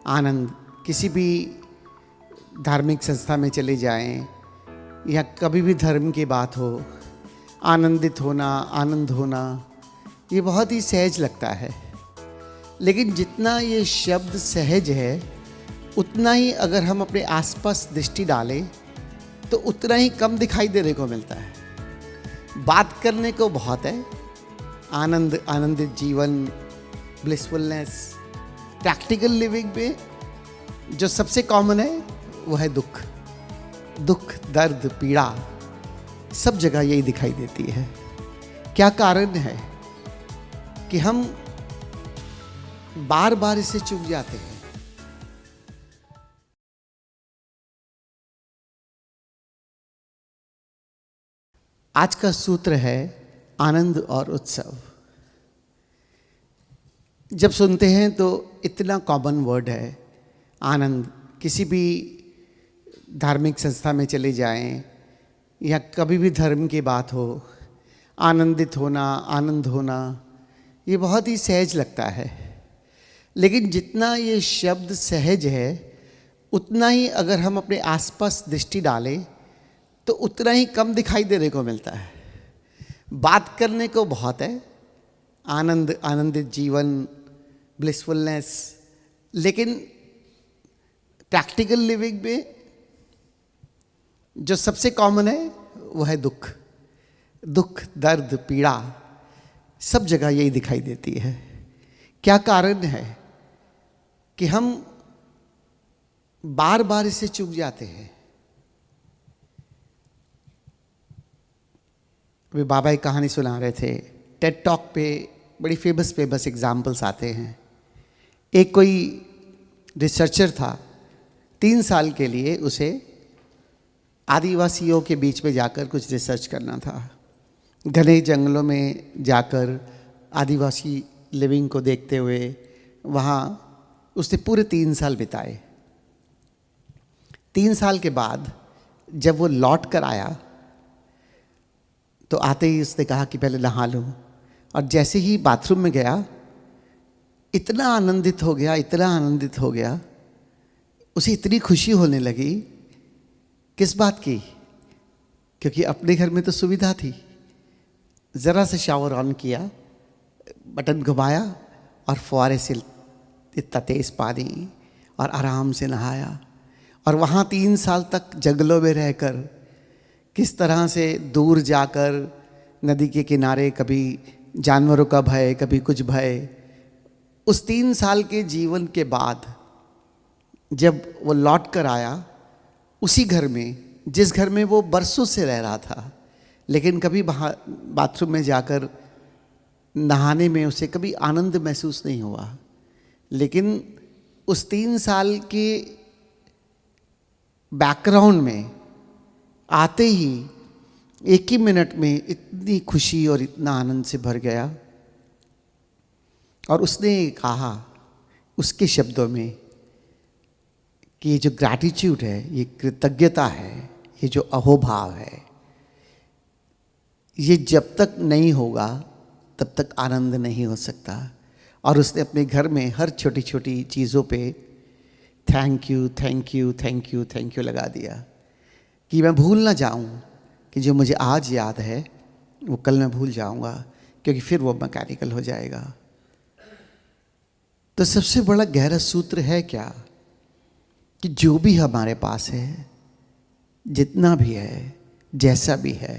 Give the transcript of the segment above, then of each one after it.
आनंद किसी भी धार्मिक संस्था में चले जाएं या कभी भी धर्म की बात हो, आनंदित होना, आनंद होना, ये बहुत ही सहज लगता है। लेकिन जितना ये शब्द सहज है, उतना ही अगर हम अपने आसपास दृष्टि डालें तो उतना ही कम दिखाई देने को मिलता है। बात करने को बहुत है, आनंद, आनंदित जीवन, ब्लिसफुलनेस। प्रैक्टिकल लिविंग में जो सबसे कॉमन है वो है दुख। दुख, दर्द, पीड़ा सब जगह यही दिखाई देती है। क्या कारण है कि हम बार बार इसे चूक जाते हैं? आज का सूत्र है आनंद और उत्सव। जब सुनते हैं तो इतना कॉमन वर्ड है आनंद। किसी भी धार्मिक संस्था में चले जाएं या कभी भी धर्म की बात हो, आनंदित होना, आनंद होना, ये बहुत ही सहज लगता है। लेकिन जितना ये शब्द सहज है, उतना ही अगर हम अपने आसपास दृष्टि डालें तो उतना ही कम दिखाई देने को मिलता है। बात करने को बहुत है, आनंद, आनंदित जीवन, ब्लिसफुलनेस, लेकिन प्रैक्टिकल लिविंग में जो सबसे कॉमन है वो है दुख। दुख, दर्द, पीड़ा सब जगह यही दिखाई देती है। क्या कारण है कि हम बार बार इसे चूक जाते हैं? अभी बाबा एक कहानी सुना रहे थे, टेड टॉक पे बड़ी फेमस एग्जाम्पल्स आते हैं। एक कोई रिसर्चर था, 3 साल के लिए उसे आदिवासियों के बीच में जाकर कुछ रिसर्च करना था। घने जंगलों में जाकर आदिवासी लिविंग को देखते हुए वहाँ उसने पूरे 3 साल बिताए। 3 साल के बाद जब वो लौट कर आया तो आते ही उसने कहा कि पहले नहा लूँ, और जैसे ही बाथरूम में गया इतना आनंदित हो गया, इतना आनंदित हो गया, उसे इतनी खुशी होने लगी। किस बात की? क्योंकि अपने घर में तो सुविधा थी। ज़रा से शावर ऑन किया, बटन घुमाया और फुहारे से इतना तेज़ पानी, और आराम से नहाया। और वहाँ 3 साल तक जंगलों में रहकर किस तरह से दूर जाकर नदी के किनारे, कभी जानवरों का भय, कभी कुछ भय। उस 3 साल के जीवन के बाद जब वो लौट कर आया, उसी घर में, जिस घर में वो बरसों से रह रहा था, लेकिन कभी बाथरूम में जाकर नहाने में उसे कभी आनंद महसूस नहीं हुआ। लेकिन उस 3 साल के बैकग्राउंड में आते ही 1 ही मिनट में इतनी खुशी और इतना आनंद से भर गया। और उसने कहा उसके शब्दों में कि ये जो ग्रैटिट्यूड है, ये कृतज्ञता है, ये जो अहोभाव है, ये जब तक नहीं होगा तब तक आनंद नहीं हो सकता। और उसने अपने घर में हर छोटी छोटी चीज़ों पे thank you, thank you, thank you, thank you लगा दिया, कि मैं भूल ना जाऊं कि जो मुझे आज याद है वो कल मैं भूल जाऊंगा, क्योंकि फिर वो मैकेनिकल हो जाएगा। तो सबसे बड़ा गहरा सूत्र है क्या? कि जो भी हमारे पास है, जितना भी है, जैसा भी है,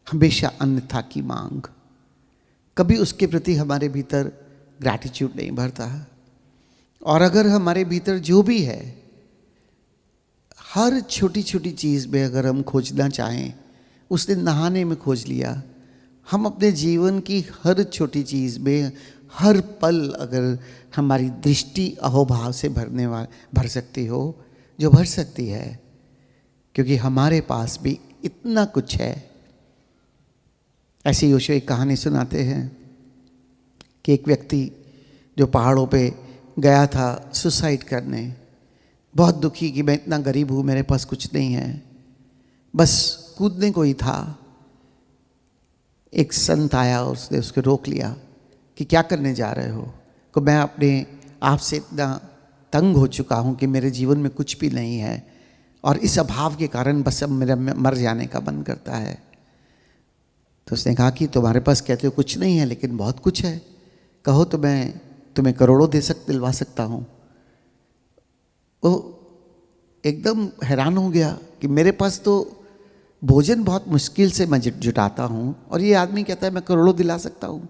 हमेशा अन्यथा की मांग। कभी उसके प्रति हमारे भीतर ग्रैटिट्यूड नहीं भरता। और अगर हमारे भीतर जो भी है, हर छोटी छोटी चीज़ में अगर हम खोजना चाहें, उसने नहाने में खोज लिया। हम अपने जीवन की हर छोटी चीज़ में, हर पल अगर हमारी दृष्टि अहोभाव से भर सकती हो, जो भर सकती है, क्योंकि हमारे पास भी इतना कुछ है। ऐसी ओशो एक कहानी सुनाते हैं कि एक व्यक्ति जो पहाड़ों पे गया था सुसाइड करने, बहुत दुखी कि मैं इतना गरीब हूँ, मेरे पास कुछ नहीं है, बस कूदने को ही था। एक संत आया, उसने उसको रोक लिया कि क्या करने जा रहे हो? को मैं अपने आप से इतना तंग हो चुका हूँ कि मेरे जीवन में कुछ भी नहीं है और इस अभाव के कारण बस अब मेरा मर जाने का मन करता है। तो उसने कहा कि तुम्हारे पास कहते हो कुछ नहीं है लेकिन बहुत कुछ है, कहो तो मैं तुम्हें करोड़ों दिलवा सकता हूँ। वो एकदम हैरान हो गया कि मेरे पास तो भोजन बहुत मुश्किल से मैं जुटाता हूँ और ये आदमी कहता है मैं करोड़ों दिला सकता हूँ।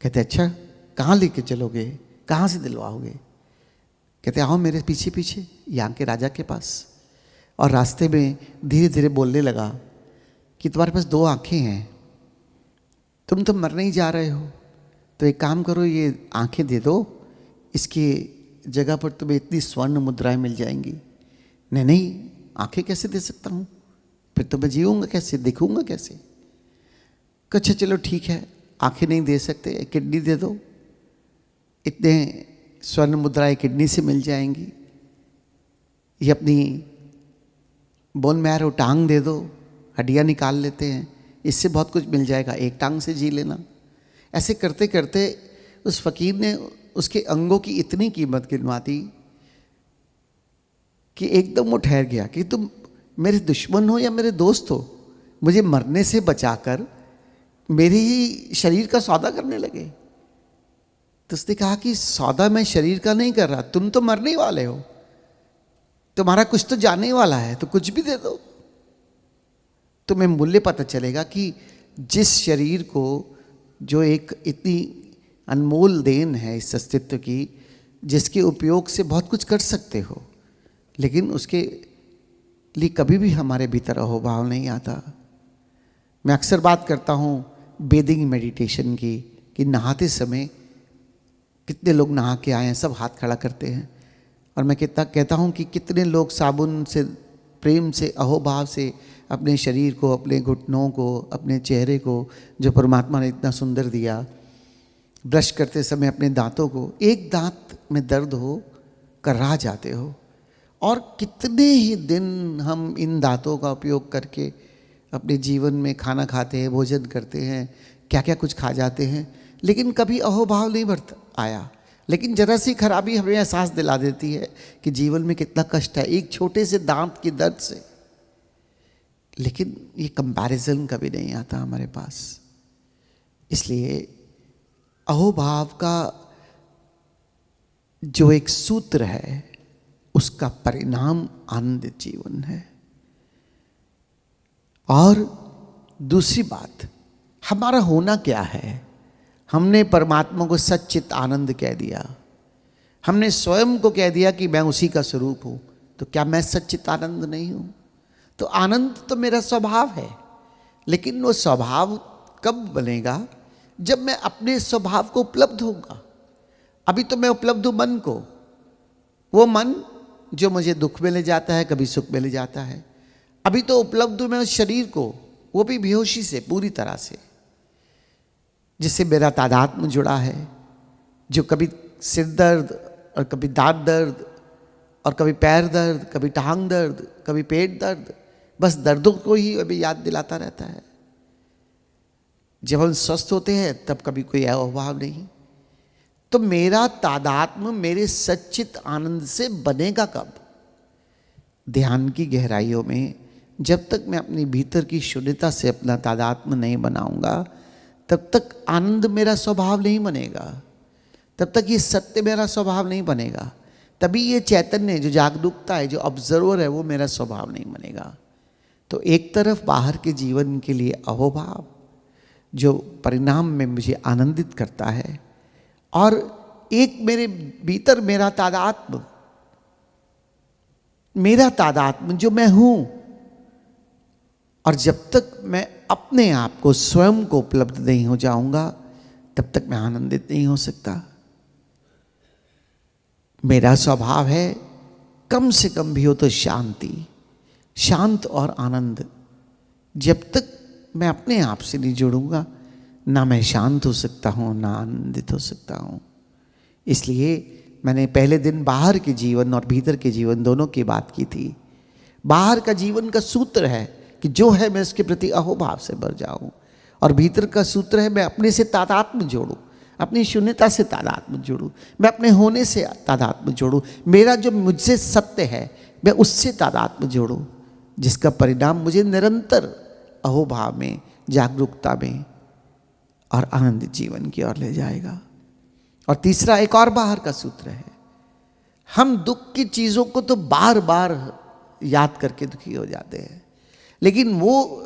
कहते अच्छा कहाँ लेके चलोगे, कहाँ से दिलवाओगे? कहते आओ मेरे पीछे पीछे यहाँ के राजा के पास। और रास्ते में धीरे धीरे बोलने लगा कि तुम्हारे पास 2 आँखें हैं, तुम तो मरने ही जा रहे हो, तो एक काम करो ये आँखें दे दो, इसकी जगह पर तुम्हें इतनी स्वर्ण मुद्राएं मिल जाएंगी। नहीं आँखें कैसे दे सकता हूँ, फिर तो मैं जीऊँगा कैसे, दिखूँगा कैसे? अच्छा चलो ठीक है, आँखें नहीं दे सकते, किडनी दे दो, इतने स्वर्ण मुद्राएं किडनी से मिल जाएंगी। ये अपनी बोन मैरो टांग दे दो, हड्डियाँ निकाल लेते हैं, इससे बहुत कुछ मिल जाएगा, एक टांग से जी लेना। ऐसे करते करते उस फकीर ने उसके अंगों की इतनी कीमत गिनवा दी कि एकदम वो ठहर गया कि तुम मेरे दुश्मन हो या मेरे दोस्त हो, मुझे मरने से बचाकर मेरे ही शरीर का सौदा करने लगे। तो उसने कहा कि सौदा मैं शरीर का नहीं कर रहा, तुम तो मरने वाले हो, तुम्हारा कुछ तो जाने वाला है, तो कुछ भी दे दो, तुम्हें मूल्य पता चलेगा कि जिस शरीर को जो एक इतनी अनमोल देन है इस अस्तित्व की, जिसके उपयोग से बहुत कुछ कर सकते हो, लेकिन उसके लिए कभी भी हमारे भीतर अहोभाव नहीं आता। मैं अक्सर बात करता हूँ बेदिंग मेडिटेशन की, कि नहाते समय कितने लोग नहा के आए हैं, सब हाथ खड़ा करते हैं, और मैं कहता हूँ कि कितने लोग साबुन से, प्रेम से, अहोभाव से अपने शरीर को, अपने घुटनों को, अपने चेहरे को जो परमात्मा ने इतना सुंदर दिया, ब्रश करते समय अपने दांतों को, एक दांत में दर्द हो कर्रा जाते हो, और कितने ही दिन हम इन दांतों का उपयोग करके अपने जीवन में खाना खाते हैं, भोजन करते हैं, क्या क्या कुछ खा जाते हैं, लेकिन कभी अहोभाव नहीं बरत आया। लेकिन जरा सी खराबी हमें एहसास दिला देती है कि जीवन में कितना कष्ट है एक छोटे से दांत की दर्द से। लेकिन ये कंपैरिजन कभी नहीं आता हमारे पास। इसलिए अहोभाव का जो एक सूत्र है, उसका परिणाम आनंदित जीवन है। और दूसरी बात, हमारा होना क्या है? हमने परमात्मा को सच्चित आनंद कह दिया, हमने स्वयं को कह दिया कि मैं उसी का स्वरूप हूं, तो क्या मैं सच्चित आनंद नहीं हूं? तो आनंद तो मेरा स्वभाव है, लेकिन वो स्वभाव कब बनेगा? जब मैं अपने स्वभाव को उपलब्ध होऊंगा। अभी तो मैं उपलब्ध हूं मन को, वो मन जो मुझे दुख में ले जाता है, कभी सुख में ले जाता है। अभी तो उपलब्ध हूं मैं उस शरीर को, वो भी बेहोशी से, पूरी तरह से, जिससे मेरा तादात्म्य जुड़ा है, जो कभी सिर दर्द और कभी दांत दर्द और कभी पैर दर्द, कभी टांग दर्द, कभी पेट दर्द, बस दर्दों को ही अभी याद दिलाता रहता है। जब हम स्वस्थ होते हैं तब कभी कोई अभाव नहीं। तो मेरा तादात्म्य मेरे सच्चित आनंद से बनेगा कब? ध्यान की गहराइयों में जब तक मैं अपने भीतर की शून्यता से अपना तादात्म्य नहीं बनाऊंगा, तब तक आनंद मेरा स्वभाव नहीं बनेगा, तब तक ये सत्य मेरा स्वभाव नहीं बनेगा, तभी ये चैतन्य जो जागरूकता है, जो ऑब्जर्वर है, वो मेरा स्वभाव नहीं बनेगा। तो एक तरफ बाहर के जीवन के लिए अहोभाव जो परिणाम में मुझे आनंदित करता है, और एक मेरे भीतर मेरा तादात्म्य जो मैं हूं। और जब तक मैं अपने आप को, स्वयं को उपलब्ध नहीं हो जाऊंगा, तब तक मैं आनंदित नहीं हो सकता। मेरा स्वभाव है कम से कम भी हो तो शांति, शांत और आनंद। जब तक मैं अपने आप से नहीं जुड़ूंगा, ना मैं शांत हो सकता हूं, ना आनंदित हो सकता हूं। इसलिए मैंने पहले दिन बाहर के जीवन और भीतर के जीवन दोनों की बात की थी। बाहर का जीवन का सूत्र है कि जो है मैं उसके प्रति अहोभाव से भर जाऊं, और भीतर का सूत्र है मैं अपने से तादात्म्य जोड़ूं, अपनी शून्यता से तादाद में जोड़ूं, मैं अपने होने से तादाद में जोड़ूं, मेरा जो मुझसे सत्य है मैं उससे तादाद में जोड़ूं, जिसका परिणाम मुझे निरंतर अहोभाव में, जागरूकता में और आनंदित जीवन की ओर ले जाएगा। और तीसरा एक और बाहर का सूत्र है, हम दुख की चीज़ों को तो बार बार याद करके दुखी हो जाते हैं, लेकिन वो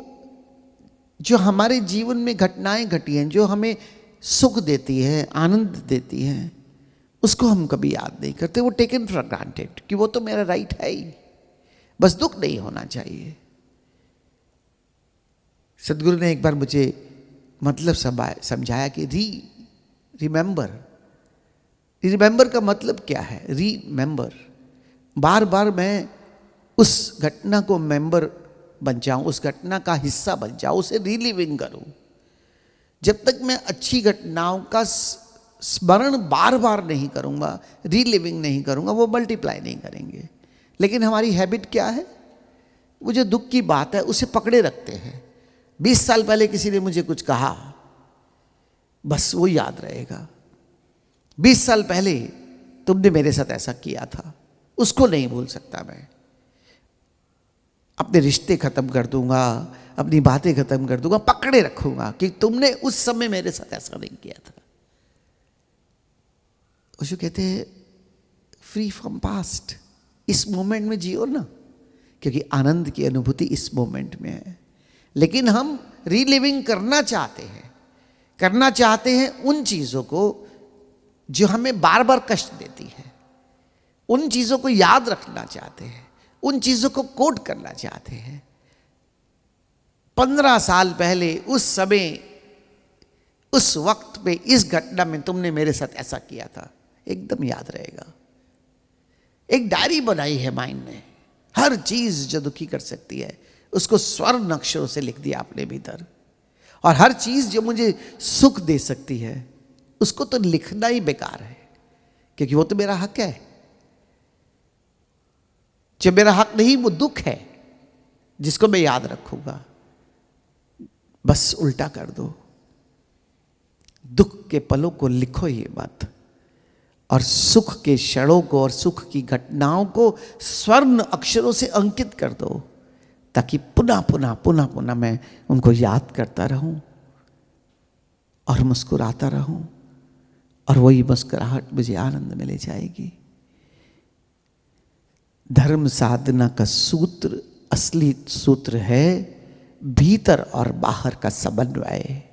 जो हमारे जीवन में घटनाएं घटी हैं, जो हमें सुख देती है, आनंद देती हैं, उसको हम कभी याद नहीं करते। वो टेकन फॉर ग्रांटेड कि वो तो मेरा राइट है ही, बस दुख नहीं होना चाहिए। सदगुरु ने एक बार मुझे मतलब समझाया कि रिमेंबर का मतलब क्या है। रिमेंबर, बार बार मैं उस घटना को मेंबर बन जाऊं, उस घटना का हिस्सा बन जाऊं, उसे रीलिविंग करूं। जब तक मैं अच्छी घटनाओं का स्मरण बार बार नहीं करूंगा, रीलिविंग नहीं करूंगा, वो मल्टीप्लाई नहीं करेंगे। लेकिन हमारी हैबिट क्या है, वो जो दुख की बात है उसे पकड़े रखते हैं। 20 साल पहले किसी ने मुझे कुछ कहा, बस वो याद रहेगा। 20 साल पहले तुमने मेरे साथ ऐसा किया था, उसको नहीं भूल सकता मैं। अपने रिश्ते खत्म कर दूंगा, अपनी बातें खत्म कर दूंगा, पकड़े रखूंगा कि तुमने उस समय मेरे साथ ऐसा नहीं किया था। उसको कहते हैं फ्री फ्रॉम पास्ट। इस मोमेंट में जियो ना, क्योंकि आनंद की अनुभूति इस मोमेंट में है। लेकिन हम रीलिविंग करना चाहते हैं उन चीजों को जो हमें बार बार कष्ट देती है, उन चीजों को याद रखना चाहते हैं, उन चीजों को कोट करना चाहते हैं। 15 साल पहले, उस समय, उस वक्त पे, इस घटना में तुमने मेरे साथ ऐसा किया था, एकदम याद रहेगा। एक डायरी बनाई है माइंड ने, हर चीज जो दुखी कर सकती है उसको स्वर्ण अक्षरों से लिख दिया अपने भीतर। और हर चीज जो मुझे सुख दे सकती है उसको तो लिखना ही बेकार है, क्योंकि वो तो मेरा हक है। जो मेरा हक नहीं वो दुख है जिसको मैं याद रखूंगा। बस उल्टा कर दो, दुख के पलों को लिखो ही मत, और सुख के क्षणों को और सुख की घटनाओं को स्वर्ण अक्षरों से अंकित कर दो, ताकि पुनः पुनः मैं उनको याद करता रहूं और मुस्कुराता रहूं, और वही मुस्कुराहट मुझे आनंद में ले जाएगी। धर्म साधना का सूत्र, असली सूत्र है भीतर और बाहर का समन्वय।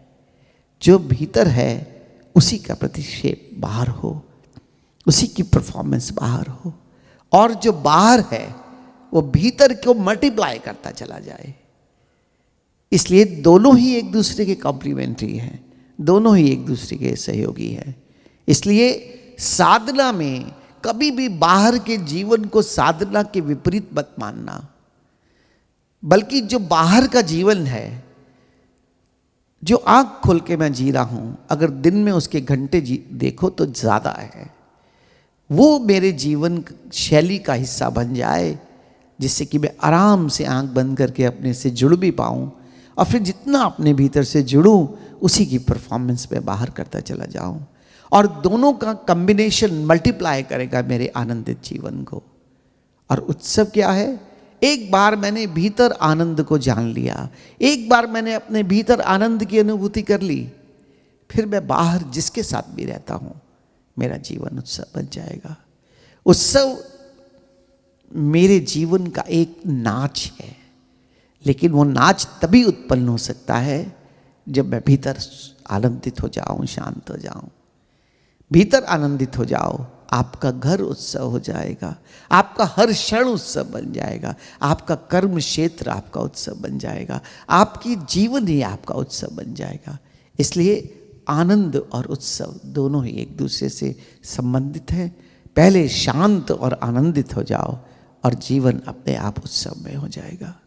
जो भीतर है उसी का प्रतिक्षेप बाहर हो, उसी की परफॉर्मेंस बाहर हो, और जो बाहर है वो भीतर को मल्टीप्लाई करता चला जाए। इसलिए दोनों ही एक दूसरे के कॉम्प्लीमेंट्री हैं, दोनों ही एक दूसरे के सहयोगी हैं। इसलिए साधना में कभी भी बाहर के जीवन को साधना के विपरीत मत मानना, बल्कि जो बाहर का जीवन है, जो आंख खोल के मैं जी रहा हूं, अगर दिन में उसके घंटे देखो तो ज्यादा है, वो मेरे जीवन शैली का हिस्सा बन जाए, जिससे कि मैं आराम से आंख बंद करके अपने से जुड़ भी पाऊं, और फिर जितना अपने भीतर से जुड़ूं उसी की परफॉर्मेंस में बाहर करता चला जाऊं, और दोनों का कॉम्बिनेशन मल्टीप्लाई करेगा मेरे आनंदित जीवन को। और उत्सव क्या है, एक बार मैंने भीतर आनंद को जान लिया, एक बार मैंने अपने भीतर आनंद की अनुभूति कर ली, फिर मैं बाहर जिसके साथ भी रहता हूं मेरा जीवन उत्सव बन जाएगा। उत्सव मेरे जीवन का एक नाच है, लेकिन वो नाच तभी उत्पन्न हो सकता है जब मैं भीतर आनंदित हो जाऊं, शांत हो जाऊं। भीतर आनंदित हो जाओ, आपका घर उत्सव हो जाएगा, आपका हर क्षण उत्सव बन जाएगा, आपका कर्म क्षेत्र आपका उत्सव बन जाएगा, आपकी जीवन ही आपका उत्सव बन जाएगा। इसलिए आनंद और उत्सव दोनों ही एक दूसरे से संबंधित हैं। पहले शांत और आनंदित हो जाओ और जीवन अपने आप उत्सव में हो जाएगा।